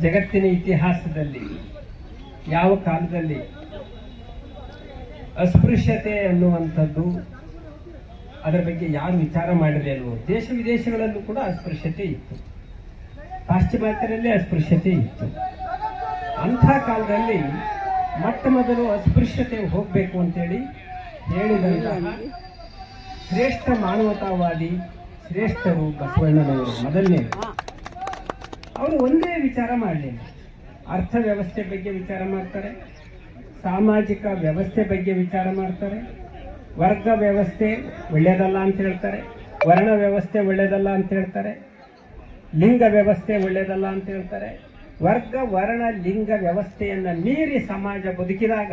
ಜಗತ್ತಿನ ಇತಿಹಾಸದಲ್ಲಿ ಯಾವ ಕಾಲದಲ್ಲಿ ಅಸ್ಪೃಶ್ಯತೆ ಅನ್ನುವಂಥದ್ದು ಅದರ ಬಗ್ಗೆ ಯಾರು ವಿಚಾರ ಮಾಡಿರಲಿಲ್ವೋ. ದೇಶ ವಿದೇಶಗಳಲ್ಲೂ ಕೂಡ ಅಸ್ಪೃಶ್ಯತೆ ಇತ್ತು, ಪಾಶ್ಚಿಮಾತ್ಯರಲ್ಲೇ ಅಸ್ಪೃಶ್ಯತೆ ಇತ್ತು. ಅಂಥ ಕಾಲದಲ್ಲಿ ಮೊಟ್ಟ ಮೊದಲು ಅಸ್ಪೃಶ್ಯತೆ ಹೋಗಬೇಕು ಅಂತೇಳಿ ಹೇಳಿದಂತಹ ಶ್ರೇಷ್ಠ ಮಾನವತಾವಾದಿ ಶ್ರೇಷ್ಠರು ಬಸವಣ್ಣನವರು. ಮೊದಲನೇ ಅವರು ಒಂದೇ ವಿಚಾರ ಮಾಡಲಿಲ್ಲ, ಅರ್ಥವ್ಯವಸ್ಥೆ ಬಗ್ಗೆ ವಿಚಾರ ಮಾಡ್ತಾರೆ, ಸಾಮಾಜಿಕ ವ್ಯವಸ್ಥೆ ಬಗ್ಗೆ ವಿಚಾರ ಮಾಡ್ತಾರೆ, ವರ್ಗ ವ್ಯವಸ್ಥೆ ಒಳ್ಳೆಯದಲ್ಲ ಅಂತ ಹೇಳ್ತಾರೆ, ವರ್ಣ ವ್ಯವಸ್ಥೆ ಒಳ್ಳೆಯದಲ್ಲ ಅಂತ ಹೇಳ್ತಾರೆ, ಲಿಂಗ ವ್ಯವಸ್ಥೆ ಒಳ್ಳೆಯದಲ್ಲ ಅಂತ ಹೇಳ್ತಾರೆ. ವರ್ಗ ವರ್ಣ ಲಿಂಗ ವ್ಯವಸ್ಥೆಯನ್ನು ಮೀರಿ ಸಮಾಜ ಬದುಕಿದಾಗ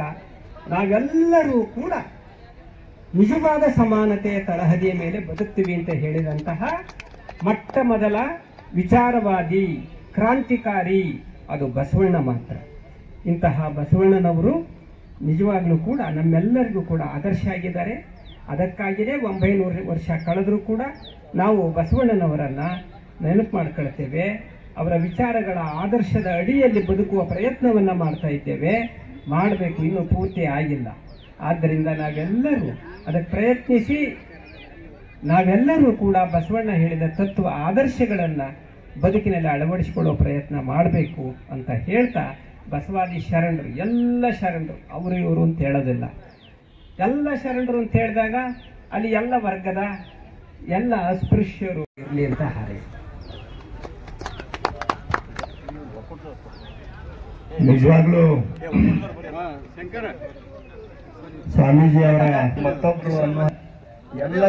ನಾವೆಲ್ಲರೂ ಕೂಡ ನಿಜವಾದ ಸಮಾನತೆಯ ತಳಹದಿಯ ಮೇಲೆ ಬದುಕ್ತೀವಿ ಅಂತ ಹೇಳಿದಂತಹ ಮೊಟ್ಟ ಮೊದಲ ವಿಚಾರವಾದಿ ಕ್ರಾಂತಿಕಾರಿ ಅದು ಬಸವಣ್ಣ ಮಾತ್ರ. ಇಂತಹ ಬಸವಣ್ಣನವರು ನಿಜವಾಗ್ಲೂ ಕೂಡ ನಮ್ಮೆಲ್ಲರಿಗೂ ಕೂಡ ಆದರ್ಶ ಆಗಿದ್ದಾರೆ. ಅದಕ್ಕಾಗಿಯೇ 900 ವರ್ಷ ಕಳೆದರೂ ಕೂಡ ನಾವು ಬಸವಣ್ಣನವರನ್ನ ನೆನಪು ಮಾಡ್ಕೊಳ್ತೇವೆ, ಅವರ ವಿಚಾರಗಳ ಆದರ್ಶದ ಅಡಿಯಲ್ಲಿ ಬದುಕುವ ಪ್ರಯತ್ನವನ್ನ ಮಾಡ್ತಾ ಇದ್ದೇವೆ. ಮಾಡಬೇಕು, ಇನ್ನೂ ಪೂರ್ತಿ ಆಗಿಲ್ಲ. ಆದ್ದರಿಂದ ನಾವೆಲ್ಲರೂ ಅದಕ್ಕೆ ಪ್ರಯತ್ನಿಸಿ ನಾವೆಲ್ಲರೂ ಕೂಡ ಬಸವಣ್ಣ ಹೇಳಿದ ತತ್ವ ಆದರ್ಶಗಳನ್ನು ಬದುಕಿನಲ್ಲಿ ಅಳವಡಿಸಿಕೊಳ್ಳುವ ಪ್ರಯತ್ನ ಮಾಡಬೇಕು ಅಂತ ಹೇಳ್ತಾ, ಬಸವಾದಿ ಶರಣರು ಎಲ್ಲ ಶರಣರು ಅವರು ಇವರು ಅಂತ ಹೇಳೋದಿಲ್ಲ, ಎಲ್ಲ ಶರಣರು ಅಂತ ಹೇಳಿದಾಗ ಅಲ್ಲಿ ಎಲ್ಲ ವರ್ಗದ ಎಲ್ಲ ಅಸ್ಪೃಶ್ಯರು ಇರಲಿ ಅಂತ ಹಾರೈಸಿ. ನಿಜವಾಗ್ಲೂ ಸ್ವಾಮೀಜಿ ಅವರ ಮತ್ತೊಬ್ಬರು ಎಲ್ಲ